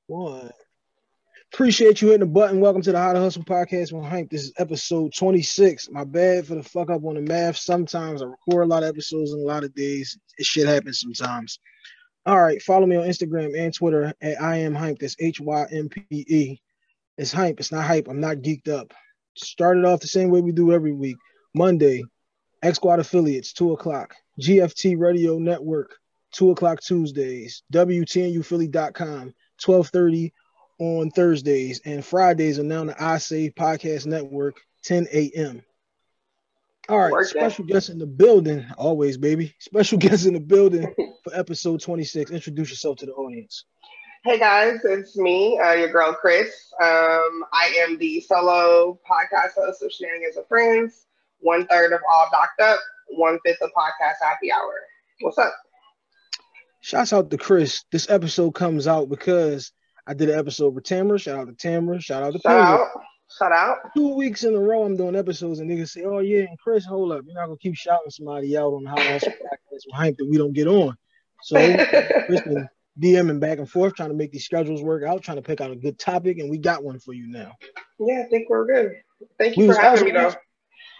One. Appreciate you hitting the button. Welcome to the How to Hustle podcast with Hank. This is episode 26. My bad for the fuck up on the math. Sometimes I record a lot of episodes in a lot of days. It shit happens sometimes. All right, follow me on Instagram and Twitter at I am Hank. That's HYMPE. It's hype. It's not hype. I'm not geeked up. Started off the same way we do every week. Monday, X Squad affiliates, 2 o'clock. GFT Radio Network, 2 o'clock Tuesdays. WTNUphilly.com, 12:30 on Thursdays. And Fridays are now on the I Say Podcast Network, 10 a.m. All right, special guest in the building. Always, baby. Special guest in the building for episode 26. Introduce yourself to the audience. Hey guys, it's me, your girl Khris. I am the solo podcast host of Shenanigans of Friends, 1/3 of All Docked Up, 1/5 of Podcast Happy Hour. What's up? Shouts out to Khris. This episode comes out because I did an episode with Tamara. Shout out to Tamara. Shout out to Pedro. Shout out. 2 weeks in a row I'm doing episodes and niggas say, oh yeah, and Khris, hold up. You're not going to keep shouting somebody out on How to Hustle podcast with Hank that we don't get on. So Khris been DMing back and forth, trying to make these schedules work out, trying to pick out a good topic, and we got one for you now. Yeah, I think we're good. Thank you for having me, though.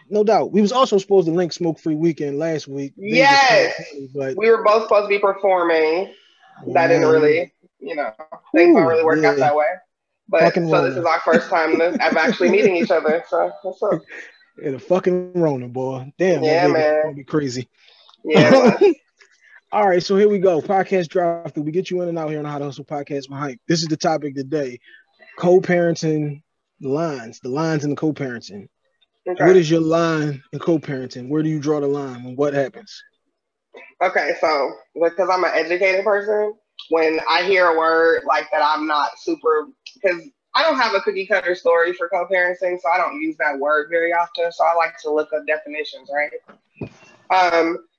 No doubt. We was also supposed to link Smoke Free Weekend last week. Yes. But we were both supposed to be performing. That didn't really, things don't really work out that way. But so this is our first time of actually meeting each other. So what's up? Yeah, the fucking Rona, boy. Damn, yeah, man. It's gonna be crazy. Yeah. All right, so here we go. Podcast drive through. We get you in and out here on the How to Hustle podcast with Hank. This is the topic today. Co-parenting lines. The lines in the co-parenting. Okay. What is your line in co-parenting? Where do you draw the line and what happens? Okay, so because I'm an educated person, when I hear a word like that, I'm not super, because I don't have a cookie cutter story for co-parenting, so I don't use that word very often. So I like to look up definitions, right?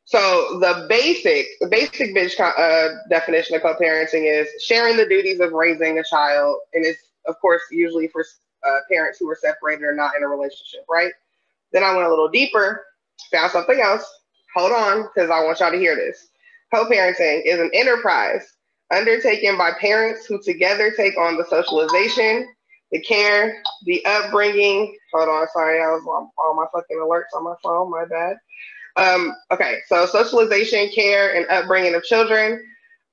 So the basic definition of co-parenting is sharing the duties of raising a child, and it's of course usually for parents who are separated or not in a relationship, right? Then I went a little deeper, found something else. Hold on, because I want y'all to hear this. Co-parenting is an enterprise undertaken by parents who together take on the socialization, the care, the upbringing. Hold on, sorry, I was on all my fucking alerts on my phone, my bad. Okay, so socialization, care, and upbringing of children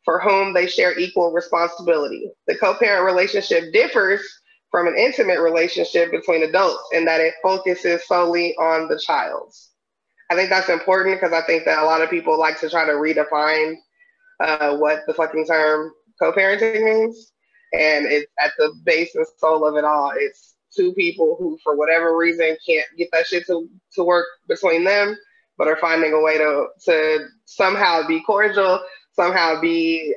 for whom they share equal responsibility. The co-parent relationship differs from an intimate relationship between adults in that it focuses solely on the child. I think that's important because I think that a lot of people like to try to redefine what the fucking term co-parenting means. And it's at the base and soul of it all. It's two people who, for whatever reason, can't get that shit to work between them, but are finding a way to somehow be cordial, somehow be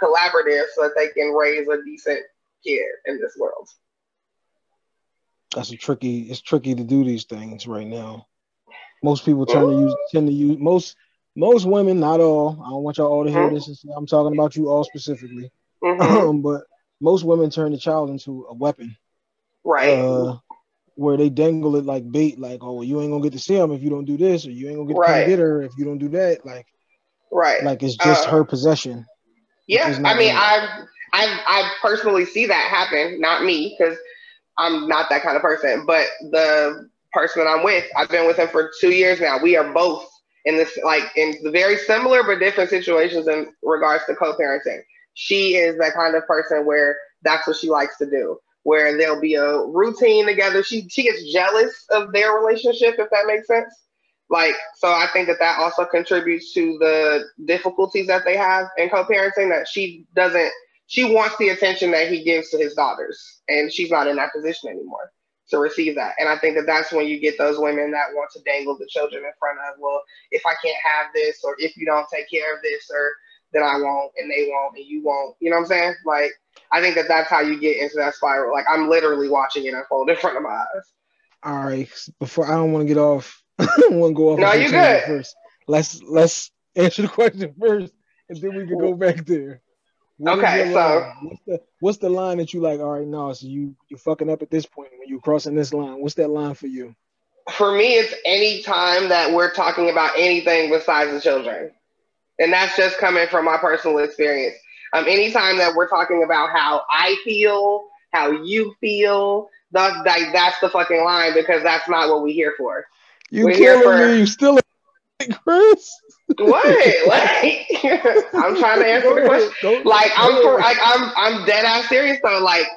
collaborative so that they can raise a decent kid in this world. It's tricky to do these things right now. Most people tend to use most women, not all. I don't want y'all all to hear this. I'm talking about you all specifically. But most women turn the child into a weapon, right? Where they dangle it like bait, like, oh, you ain't gonna get to see him if you don't do this, or you ain't gonna get to come get her if you don't do that. Like it's just her possession. Yeah, I mean, I personally see that happen. Not me, because I'm not that kind of person, but the person that I'm with, I've been with him for 2 years now. We are both in this, like, in very similar but different situations in regards to co-parenting. She is that kind of person where that's what she likes to do, where there'll be a routine together. She gets jealous of their relationship, if that makes sense. Like, so I think that also contributes to the difficulties that they have in co-parenting, that she wants the attention that he gives to his daughters, and she's not in that position anymore to receive that. And I think that that's when you get those women that want to dangle the children in front of, well, if I can't have this, or if you don't take care of this, or then I won't, and they won't, and you won't. You know what I'm saying? Like, I think that that's how you get into that spiral. Like, I'm literally watching it unfold in front of my eyes. All right. Before, I don't want to get off. I don't want to go off. No, you good. First. Let's answer the question first, and then we can go back there. Okay, so what's the line that you like? All right, no, so you're fucking up at this point when you're crossing this line. What's that line for you? For me, it's any time that we're talking about anything besides the children, and that's just coming from my personal experience. Anytime that we're talking about how I feel, how you feel, that's the fucking line, because that's not what we're here for. You We're here killing for me. You still Chris? what? Like, I'm trying to answer Go the ahead. question. Like, Go ahead. I'm dead ass serious though. Like,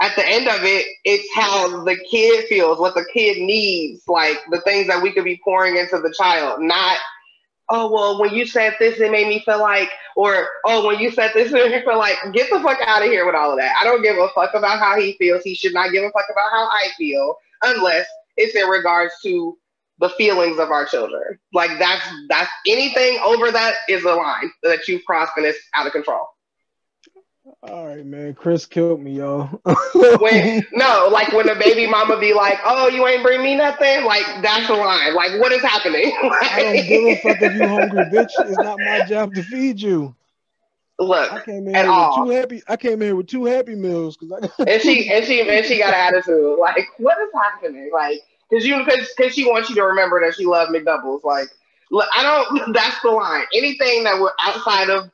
at the end of it, it's how the kid feels, what the kid needs, like the things that we could be pouring into the child, not, oh, well, when you said this, it made me feel like, or, oh, when you said this, it made me feel like, get the fuck out of here with all of that. I don't give a fuck about how he feels. He should not give a fuck about how I feel, unless it's in regards to the feelings of our children. Like, that's anything over that is a line that you've crossed, and it's out of control. All right, man. Chris killed me, y'all. Like when the baby mama be like, "Oh, you ain't bring me nothing," like that's the line. Like, what is happening? I don't give a fuck if you hungry, bitch. It's not my job to feed you. Look, I came in at here all. with 2 happy. I came in here with 2 Happy Meals because I got. And she got an attitude. Like, what is happening? Like, because she wants you to remember that she loved McDoubles. Like, look, I don't. That's the line. Anything that we're outside of.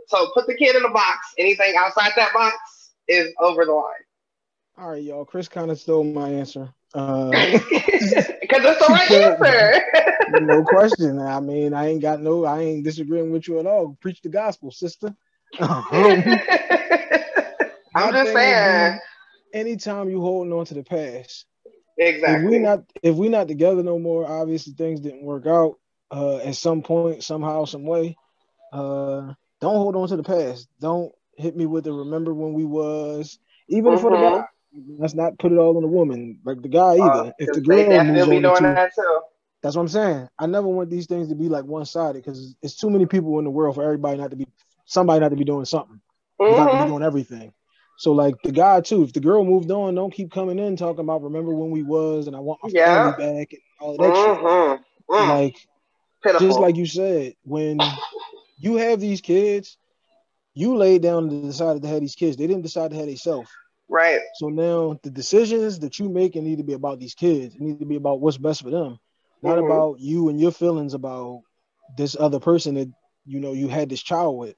So put the kid in a box. Anything outside that box is over the line. All right, y'all. Chris kind of stole my answer. Because it's the right answer. No question. I mean, I ain't disagreeing with you at all. Preach the gospel, sister. I'm just saying. Anytime you holding on to the past, exactly. If we not together no more, obviously things didn't work out. At some point, somehow, some way. Don't hold on to the past. Don't hit me with the remember when we was. Even for the guy, let's not put it all on the woman, like the guy either. If the girl moves on doing that too. That's what I'm saying. I never want these things to be like one-sided because it's too many people in the world for somebody not to be doing something. You got to be doing everything. So like the guy too, if the girl moved on, don't keep coming in talking about remember when we was and I want my family back and all of that shit. Like, pitiful. Just like you said, when you have these kids, you laid down and decided to have these kids. They didn't decide to have themselves. Right. So now the decisions that you make need to be about these kids. It need to be about what's best for them. Not about you and your feelings about this other person that you had this child with.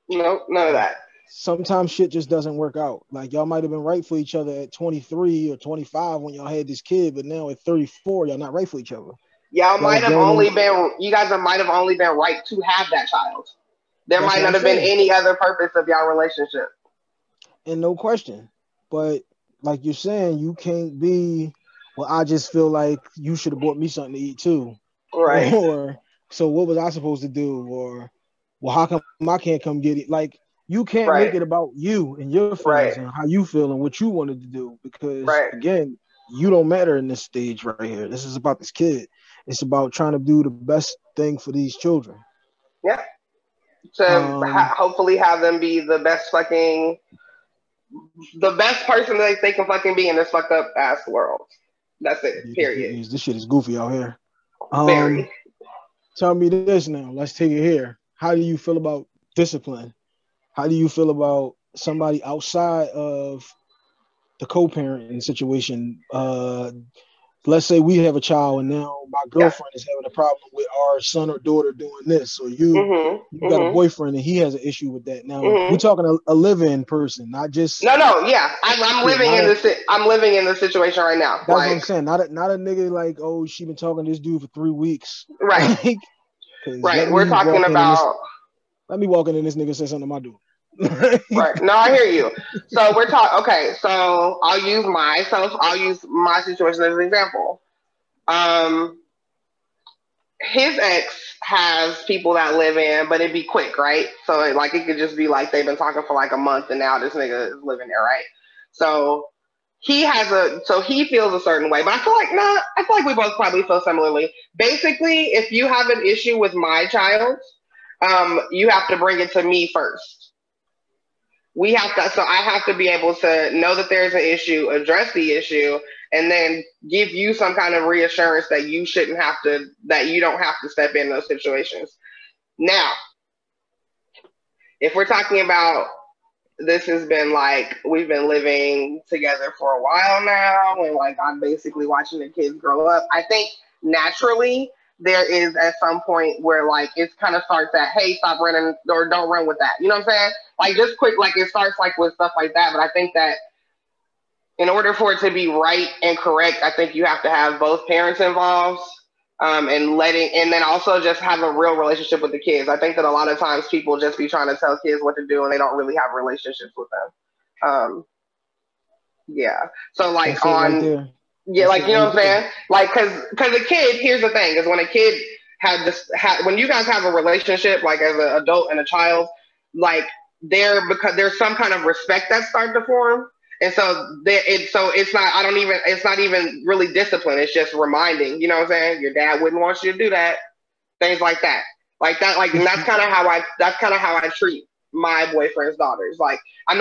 No, none of that. Sometimes shit just doesn't work out. Like y'all might have been right for each other at 23 or 25 when y'all had this kid, but now at 34, y'all not right for each other. You guys might have only been right to have that child. There might not have been any other purpose of y'all relationship. And no question. But like you're saying, you can't be, well, I just feel like you should have bought me something to eat too. Right. Or, so what was I supposed to do? Or, well, how come I can't come get it? Like, you can't make it about you and your feelings and how you feel and what you wanted to do. Because, again, you don't matter in this stage right here. This is about this kid. It's about trying to do the best thing for these children. Yeah. To hopefully have them be the best person that they can fucking be in this fucked up ass world. That's it. Period. This shit is goofy out here. Very. Tell me this now. Let's take it here. How do you feel about discipline? How do you feel about somebody outside of the co-parenting situation? Let's say we have a child and now my girlfriend is having a problem with our son or daughter doing this. So you got a boyfriend and he has an issue with that. Now we're talking a live-in person, not just I'm living in the situation right now. That's what I'm saying. Not a nigga like, oh, she been talking to this dude for 3 weeks. Right. Right. We're talking about. Let me walk in and this nigga say something to my dude. Right. No, I hear you. So we're talking. Okay. So I'll use my situation as an example. His ex has people that live in, but it'd be quick, right? So it could just be like they've been talking for like a month and now this nigga is living there, right? So he feels a certain way, but I feel like we both probably feel similarly. Basically, if you have an issue with my child, you have to bring it to me first. I have to be able to know that there's an issue, address the issue, and then give you some kind of reassurance that you don't have to step in those situations. Now, if we're talking about this has been we've been living together for a while now, and I'm basically watching the kids grow up, I think naturally there is at some point where like it kind of starts at, hey, stop running or don't run with that. You know what I'm saying? Like just quick, like it starts like with stuff like that. But I think that in order for it to be right and correct, I think you have to have both parents involved, and then also just have a real relationship with the kids. I think that a lot of times people just be trying to tell kids what to do and they don't really have relationships with them. Yeah. So like That's it right there. yeah, That's like it you know right what I'm there. saying? Like because a kid, here's the thing, is when a kid when you guys have a relationship, like as an adult and a child, like because there's some kind of respect that's starting to form. And so it's not it's not even really discipline, it's just reminding, you know what I'm saying? Your dad wouldn't want you to do that. Things like that. And that's kinda how I treat my boyfriend's daughters. Like I'm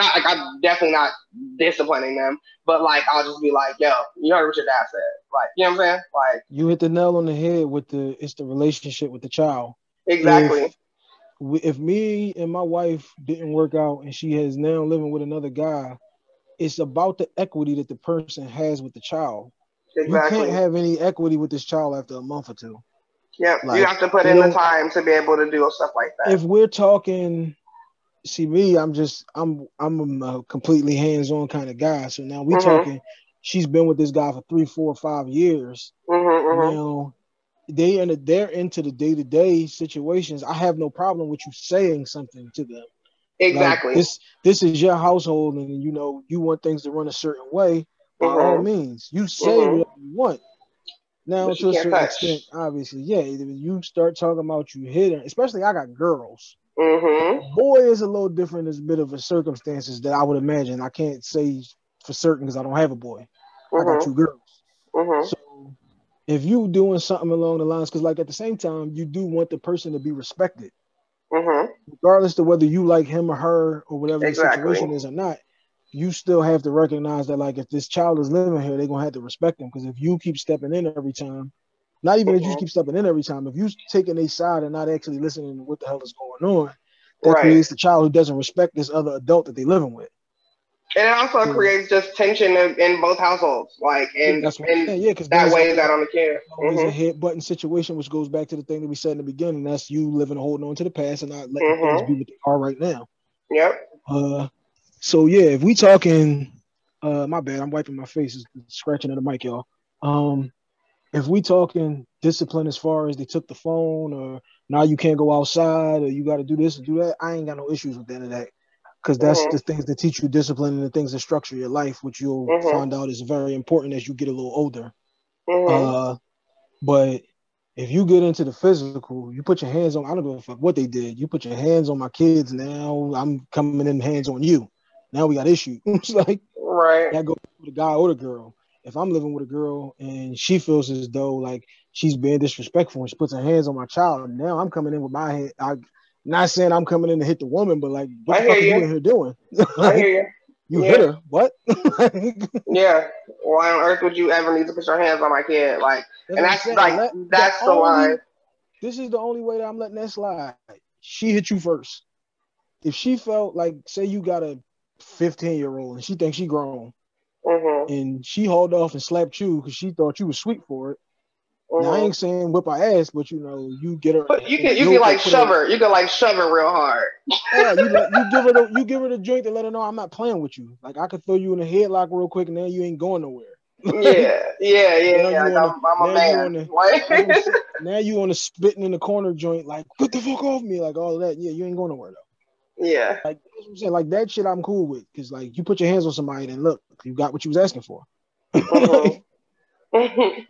definitely not disciplining them, but like I'll just be like, yo, you heard what your dad said. Like, you know what I'm saying? Like You hit the nail on the head with it's the relationship with the child. exactly. If me and my wife didn't work out and she is now living with another guy, it's about the equity that the person has with the child. You can't Exactly. have any equity with this child after a month or two. Yep. You Like, have to put you in the know, time to be able to do stuff like that. if we're talking, see me, I'm a completely hands-on kind of guy. So now we Mhm. talking, she's been with this guy for 3, 4, 5 years. Mhm. Mhm. Now they're into the day-to-day situations. I have no problem with you saying something to them. Like Exactly. this is your household, and you know you want things to run a certain way. By all Mhm. means, you say Mhm. whatever you want. Now, But you to a can't certain touch. extent, obviously, yeah. You start talking about you hit her, especially I got girls. Mhm. Boy is a little different. There's a bit of a circumstances that I would imagine. I can't say for certain because I don't have a boy. I got Mhm. 2 girls. Mhm. So if you doing something along the lines, because like at the same time, you do want the person to be respected, Mhm. regardless of whether you like him or her or whatever the Exactly. situation is or not. You still have to recognize that, like, if this child is living here, they're gonna have to respect them. Because if you keep stepping in every time, not even if you Mhm. keep stepping in every time, if you taking a side and not actually listening to what the hell is going on, that Right. creates the child who doesn't respect this other adult that they're living with. And it also So creates just tension in both households, like yeah, and that's what I'm and saying. Yeah, because then that it's weighs out on the kid. always a Mhm. hit button situation, which goes back to the thing that we said in the beginning. That's you living holding on to the past and not letting things be Mhm. what they are right now. Yep. Uh, so yeah, if we talking, my bad, I'm wiping my face, it's scratching at the mic, y'all. Um, if we talking discipline as far as they took the phone or now you can't go outside or you got to do this and do that, I ain't got no issues with any of that because that's the Mhm. things that teach you discipline and the things that structure your life, which you'll Mhm. find out is very important as you get a little older. Mhm. Uh, but if you get into the physical, you put your hands on, I don't give a fuck what they did. You put your hands on my kids, now I'm coming in hands on you. Now we got issues. It's like Right. that goes with the guy or the girl. If I'm living with a girl and she feels as though like she's being disrespectful and she puts her hands on my child, now I'm coming in with my hand. I'm not saying I'm coming in to hit the woman, but like, what I the hear fuck are you you. in here doing? I Like, hear you. you hit Yeah. her? What? Yeah. Why on earth would you ever need to put your hands on my kid? Like, That's and what I'm that's saying. like that's the line. This is the only way that I'm letting that slide. She hit you first. If she felt like, say you got a 15-year-old and she thinks she grown Mhm. and she hauled off and slapped you because she thought you was sweet for it. Now I Mhm. ain't saying whip her ass, but you know, you get her But in the you can yoke or like put her. shove her. You can like shove her real hard. You give her the joint to let her know I'm not playing with you. Like I could throw you in a headlock real quick and now you ain't going nowhere. Like Yeah. Yeah. Yeah. now Yeah. you Like on the I'm a now you man. on the Like. that's what I'm saying. Now you on the spitting in the corner joint, like get the fuck off me, like all of that. Yeah, you ain't going nowhere though. Yeah. Like that's what I'm saying. Like that shit I'm cool with. Cause like you put your hands on somebody and look, you got what you was asking for. Like, Mhm.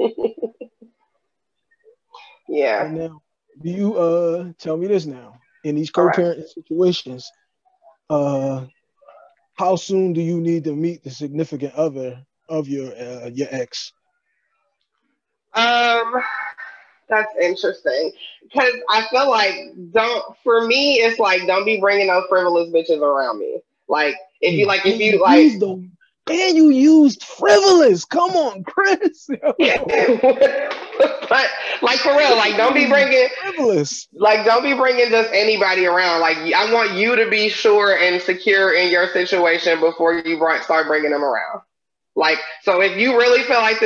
Yeah. and now do you tell me this now. In these All right. co-parenting situations, uh how soon do you need to meet the significant other of your ex? Um. That's interesting because I feel like don't for me it's like don't be bringing no frivolous bitches around me. Like if you like And you used frivolous. Come on, Chris. but like for real, like Frivolous. don't be bringing just anybody around. Like I want you to be sure and secure in your situation before you start bringing them around. Like so if you really feel like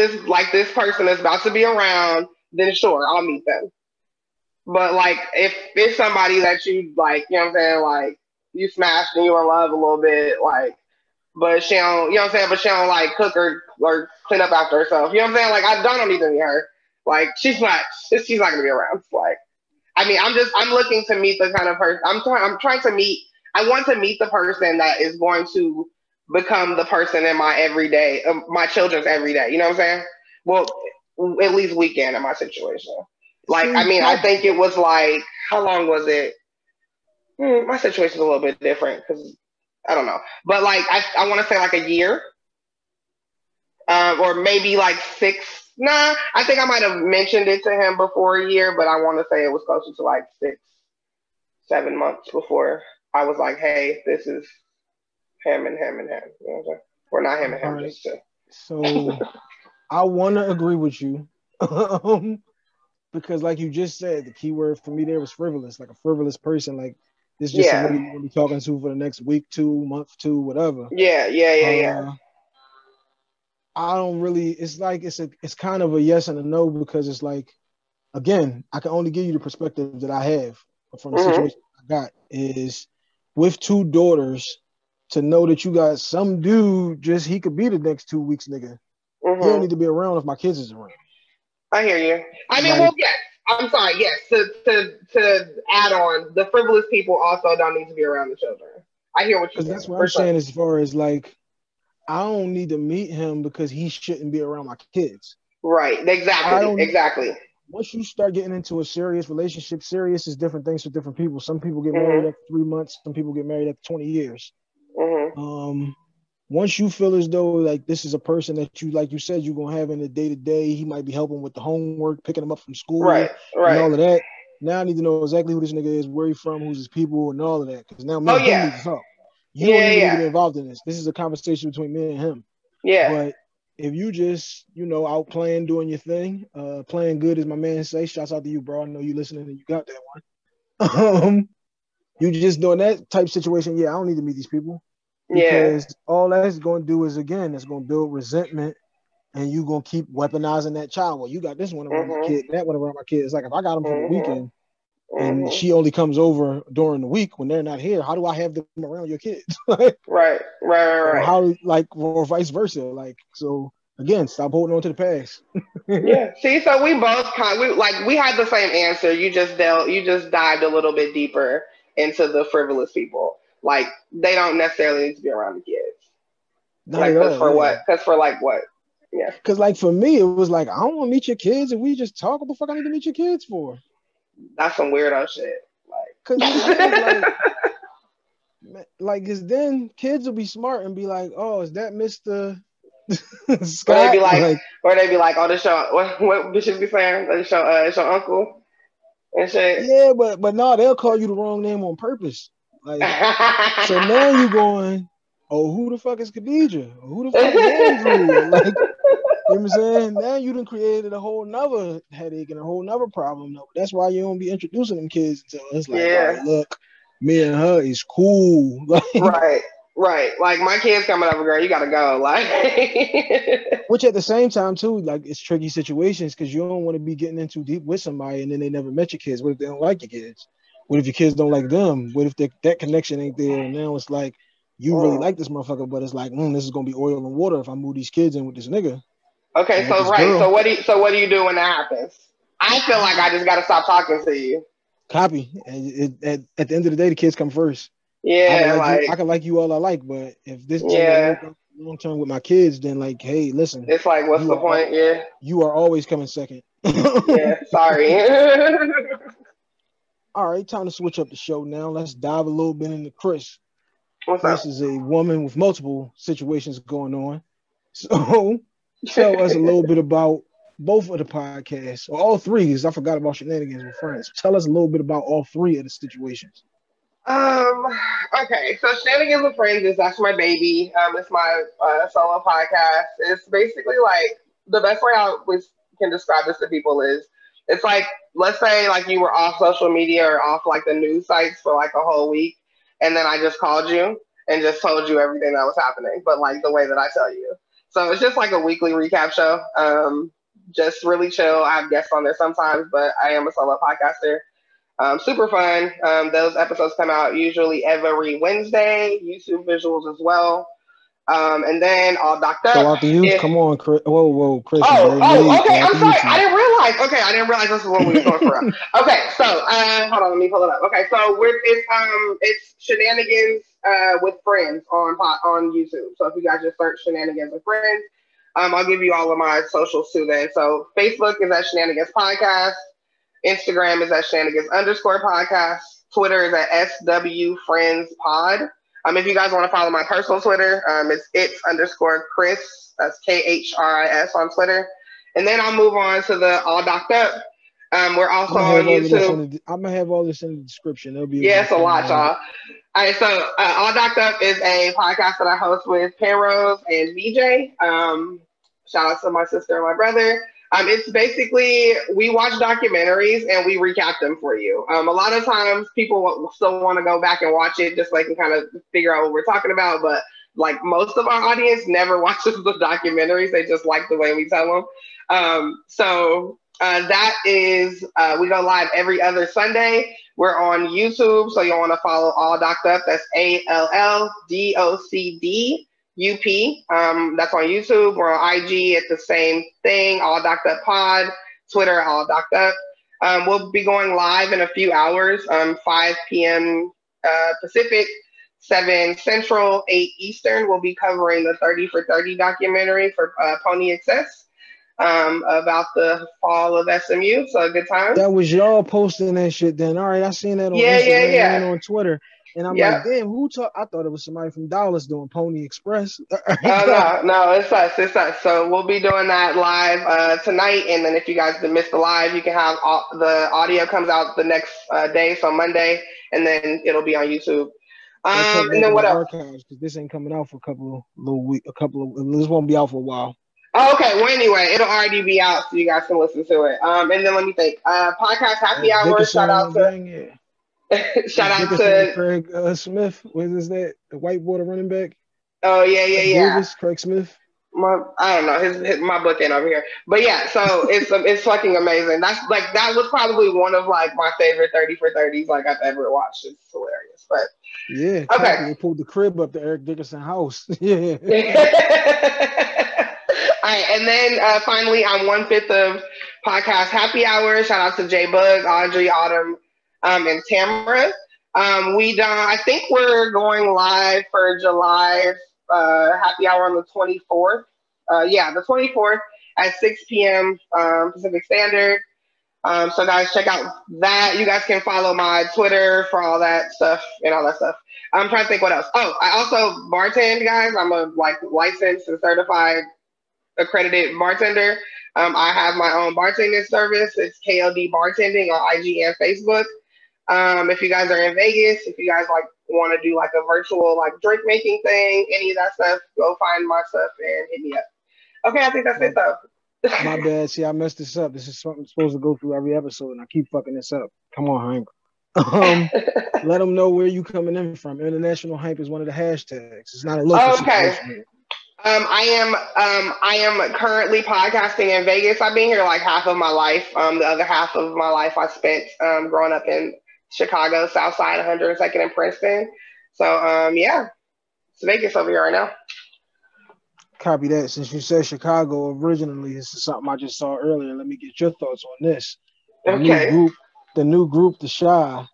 this person is about to be around, then sure, I'll meet them. But like if it's somebody that you like, you know what I'm saying, like you smashed and you in love a little bit, like but she don't, you know what I'm saying, but she don't like cook or clean up after herself. You know what I'm saying? Like I don't need to meet her. Like she's not gonna be around. Like I mean, I'm looking to meet the kind of person I'm trying to meet. I want to meet the person that is going to become the person in my everyday, my children's everyday. You know what I'm saying? Well, at least weekend in my situation. Like, I See, mean, I think it was like, how long was it? My situation's a little bit different because I don't know, but like I want to say like a year, or maybe like 6. Nah, I think I might have mentioned it to him before a year, but I want to say it was closer to like 6, 7 months before I was like, hey, this is him and him and him. You know what I'm saying? Or not him and all him, right. just two. So I want to agree with you. Because like you just said, the key word for me there was frivolous, like a frivolous person. Like this is just a Yeah, nigga you're gonna be talking to for the next week, 2 month, whatever. yeah, yeah, yeah, yeah. I don't really. It's like it's kind of a yes and a no because it's like again, I can only give you the perspective that I have from the Mhm, situation I got is with 2 daughters to know that you got some dude just he could be the next 2 weeks, nigga. He don't mhm. need to be around if my kids is around. I hear you. I mean, well, Like, yes. I'm sorry. Yes, to add on, the frivolous people also don't need to be around the children. I hear what you're because that's saying what I'm for sure. saying as far as like I don't need to meet him because he shouldn't be around my kids. Right. I Exactly. don't. Exactly. Once you start getting into a serious relationship, serious is different things for different people. Some people get married Mhm. after 3 months. Some people get married after 20 years. Mhm. Um, Once you feel as though like this is a person that you, like you said, you're gonna have in the day to day, he might be helping with the homework, picking them up from school, Right. and Right. all of that. Now I need to know exactly who this nigga is, where he from, who's his people, and all of that. Because now me Oh and him yeah. need to talk. You don't Yeah. even need to Yeah. be involved in this. This is a conversation between me and him. Yeah. But if you just, out playing, doing your thing, playing good, as my man say, shouts out to you, bro. I know you listening and you got that one. You just doing that type situation. Yeah, I don't need to meet these people Yeah. because all that's going to do is again, it's going to build resentment, and you going to keep weaponizing that child. Well, you got this one around my Mhm. kid, that one around my kid. It's like if I got them for the Mhm. weekend and Mhm. she only comes over during the week when they're not here, how do I have them around your kids? Like, Right. Right. Right. or Right. how, like, or vice versa. Like, so again, stop holding on to the past. Yeah. See, so we both we had the same answer. You just dived a little bit deeper into the frivolous people. Like they don't necessarily need to be around the kids. Not Like, at cause all. for Yeah. what? Cause for like what? Yeah. Cause like for me, it was like I don't want to meet your kids, and we just talk. What the fuck I need to meet your kids for? That's some weirdo shit. Cause the thing is Like, like, cause then kids will be smart and be like, oh, is that Mister or they be Scott? like, Like, oh, this your what bitches be saying? It's your uncle and shit. yeah, but no, they'll call you the wrong name on purpose. Like, so now you going, oh, who the fuck is Khadijah? Or who the fuck is Andrew? Or like, you know what I'm saying? Now you done created a whole nother headache and a whole nother problem. Though. That's why you don't be introducing them kids until it's like, all right, Yeah. look, me and her is cool. Like, Right. Right. Like my kids coming over, girl. You gotta go. Like. which at the same time too, like it's tricky situations because you don't want to be getting in too deep with somebody and then they never met your kids. What if they don't like your kids? What if your kids don't like them? What if that connection ain't there? And now it's like you really Mm. like this motherfucker, but it's like, this is gonna be oil and water if I move these kids in with this nigga Okay. and with So this right. girl. So what do you do when that happens? I feel like I just gotta stop talking to you. Copy. And at the end of the day, the kids come first. I can Yeah. like you. I Like. can like you all I like, but if this ain't gonna Yeah. work out long term with my kids, then like, hey, listen, It's like, what's you the are point? Yeah. you are always coming second. Yeah. Sorry. All right, time to switch up the show now. Let's dive a little bit into Khris. What's up? Khris is a woman with multiple situations going on. So tell us a little bit about both of the podcasts, or all three, because I forgot about Shenanigans with Friends. Tell us a little bit about all three of the situations. Um. Okay. So Shenanigans with Friends is that's my baby. It's my solo podcast. It's basically like the best way I always can describe this to people is it's like let's say like you were off social media or off like the news sites for like a whole week, and then I just called you and just told you everything that was happening, but like the way that I tell you. So it's just like a weekly recap show. just really chill. I have guests on there sometimes, but I am a solo podcaster. Super fun. Those episodes come out usually every Wednesday. YouTube visuals as well. And then all docked So up. out the youth, come on, Chris. Whoa, Chris. Okay. I'm sorry. YouTube. I didn't realize. Okay, I didn't realize this is what we were going for. Okay, so hold on, let me pull it up. Okay, so it's shenanigans with friends on YouTube. So if you guys just search shenanigans with friends, I'll give you all of my socials too. Then, so Facebook is at Shenanigans Podcast. Instagram is at shenanigans_podcast. Twitter is at SW Friends Pod. If you guys want to follow my personal Twitter, it's_Khris. That's KHRIS on Twitter. And then I'll move on to the All Docked Up. We're also on YouTube. I'm gonna have all this in the description. It'll be it's a lot, y'all. All right, so All Docked Up is a podcast that I host with Penrose and VJ. Shout out to my sister and my brother. It's basically, we watch documentaries and we recap them for you. A lot of times people still want to go back and watch it just so they can kind of figure out what we're talking about. But like most of our audience never watches the documentaries. They just like the way we tell them. That is, we go live every other Sunday. We're on YouTube. So you'll want to follow All Docked Up. That's ALLDOCD. UP. That's on YouTube. We're on IG. It's the same thing. All Docked Up Pod. Twitter, All Docked Up. We'll be going live in a few hours. 5 p.m. Pacific, 7 Central, 8 Eastern. We'll be covering the 30 for 30 documentary for Pony Excess about the fall of SMU. So a good time. That was y'all posting that shit then. All right, I seen that on Instagram and on Twitter. And I'm like, damn, who talk? I thought it was somebody from Dallas doing Pony Express. No, it's us. So we'll be doing that live tonight. And then if you guys missed the live, you can have the audio comes out the next day, so Monday, and then it'll be on YouTube. And then what else? Because this ain't coming out for a couple of weeks. This won't be out for a while. Oh, okay. Well, anyway, it'll already be out, so you guys can listen to it. And then let me think. Podcast Happy Hour. Shout out to. Shout out to Craig Smith. What is that? The whiteboard running back. Oh yeah. Craig Smith. I don't know. My book ain't over here, but yeah. So it's fucking amazing. That's like that was probably one of like my favorite 30 for 30s like I've ever watched. It's hilarious. But yeah, okay. They pulled the crib up to Eric Dickerson house. Yeah. All right, and then finally on 1/5 of podcast Happy Hour. Shout out to J Bug, Audrey, Autumn. And Tamara. I think we're going live for July Happy Hour on the 24th. The 24th at 6 p.m. Pacific Standard. So guys, check out that. You guys can follow my Twitter for all that stuff and all that stuff. I'm trying to think what else. Oh, I also bartend, guys. I'm a licensed and certified accredited bartender. I have my own bartending service. It's KLD Bartending on IG and Facebook. If you guys are in Vegas, if you guys want to do a virtual drink making thing, any of that stuff, go find my stuff and hit me up. Okay, I think that's it though. My bad. See, I messed this up. This is something I'm supposed to go through every episode, and I keep fucking this up. Come on, Hank. Let them know where you coming in from. International Hype is one of the hashtags. It's not a local situation. I am currently podcasting in Vegas. I've been here half of my life. The other half of my life I spent growing up in Chicago, South Side, 102nd and Princeton. So it's Vegas over here right now. Copy that. Since you said Chicago originally, this is something I just saw earlier. Let me get your thoughts on this. The new group, The Shy.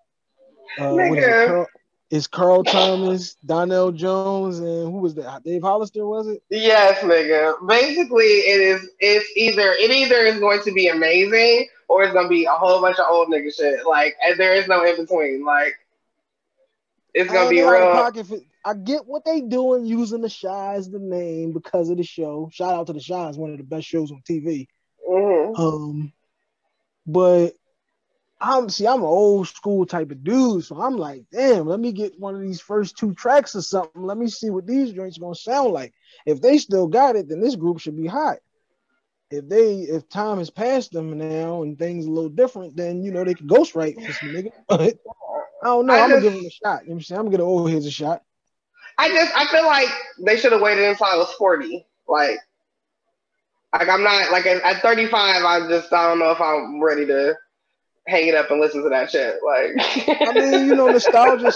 It's Carl Thomas, Donnell Jones, and who was that? Dave Hollister, was it? Yes, nigga. Basically, it's either is going to be amazing or it's gonna be a whole bunch of old nigga shit. And there is no in between. It's gonna be real. I get what they doing using The Shy as the name because of the show. Shout out to The Shy, it's one of the best shows on TV. Mm-hmm. But I'm an old school type of dude, so I'm like, damn, let me get one of these first 2 tracks or something. Let me see what these joints gonna sound like. If they still got it, then this group should be hot. If time has passed them now and things a little different, then they can ghostwrite for some nigga. But I don't know. I'm gonna give them a shot. You know what I'm saying? I'm gonna get an old heads a shot. I feel like they should have waited until I was 40. I Like I'm not like at 35. I don't know if I'm ready to hang it up and listen to that shit. Like, I mean, nostalgia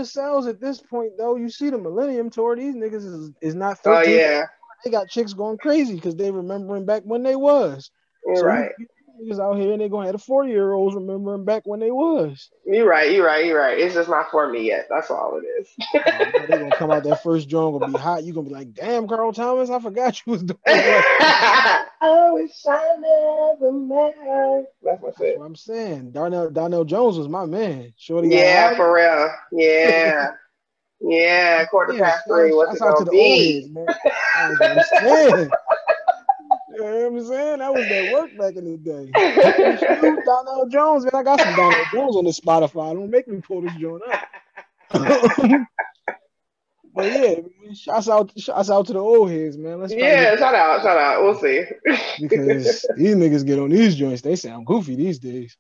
sells at this point though. You see the Millennium Tour, these niggas is not oh 13. yeah, They got chicks going crazy because they remembering back when they was. you're So right. you niggas out here and they gonna have the 40-year-olds remembering back when they was. You're right. It's just not for me yet. That's all it is. Oh no, they gonna come out that first joint gonna be hot. You gonna be like, damn, Carl Thomas, I forgot you was doing that. I wish I never met her. That's my That's shit. what I'm saying. Darnell Jones was my man. Shorty got Yeah, high. for real. Yeah. Yeah, quarter Yeah, past three. What's it shouts out to gonna the old be? heads, man. That's what I'm saying. You know what I'm saying? That was that work back in the day. Donnell Jones, man. I got some Donnell Jones on the Spotify. Don't make me pull this joint up. But yeah, man, shouts out to the old heads, man. Let's try to Yeah, shout out. We'll see. because these niggas get on these joints, they sound goofy these days.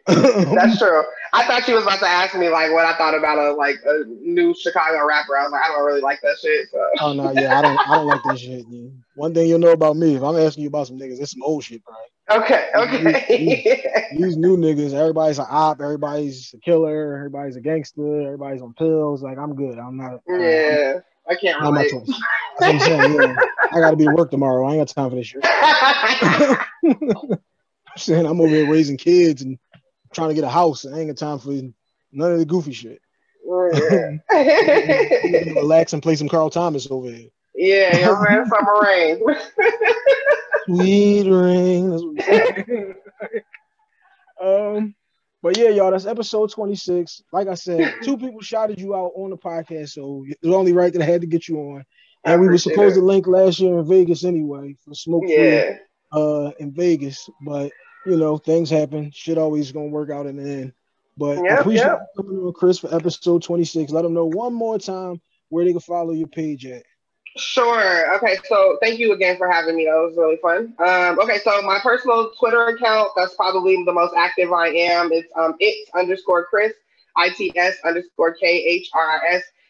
That's true. I thought you was about to ask me like what I thought about a new Chicago rapper. I was like, I don't really like that shit. So. Oh no, yeah, I don't like that shit. Yeah. One thing you'll know about me, if I'm asking you about some niggas, it's some old shit, right? Okay. These new niggas, everybody's an op, everybody's a killer, everybody's a gangster, everybody's on pills. Like I'm good. I'm not. Yeah, I can't not my relate. choice. That's what I'm saying. Yeah, I got to be to work tomorrow. I ain't got time for this shit. I'm saying I'm over here raising kids and trying to get a house. I ain't got time for none of the goofy shit. Relax and play some Carl Thomas over here. Yeah, your man Summer Rain. Sweet rain. That's what I'm saying. But yeah, y'all, that's episode 26. Like I said, 2 people shouted you out on the podcast, so it was only right that I had to get you on. And we were supposed to link last year in Vegas anyway for Smoke Free in Vegas. But, things happen. Shit always going to work out in the end. But I appreciate you coming on, Khris, for episode 26. Let them know one more time where they can follow your page at. Sure. Okay. So thank you again for having me. That was really fun. Okay. So my personal Twitter account, that's probably the most active I am. It's its_Khris, ITS_KHRIS.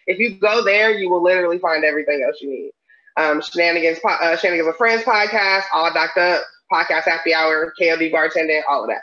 If you go there, you will literally find everything else you need. Shenanigans with Friends podcast, All Docked Up, podcast happy hour, KOD bartending, all of that.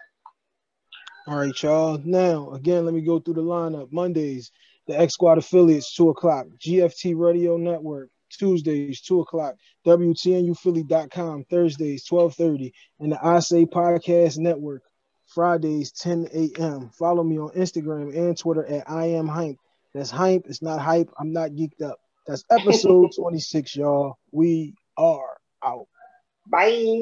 All right, y'all. Now, again, let me go through the lineup. Mondays, the X Squad affiliates, 2 o'clock. GFT Radio Network, Tuesdays, 2 o'clock. WTNUphilly.com, Thursdays, 12:30. And the I Say Podcast Network, Fridays, 10 a.m. Follow me on Instagram and Twitter at I Am Hype. That's hype. It's not hype. I'm not geeked up. That's episode 26, y'all. We are out. Bye.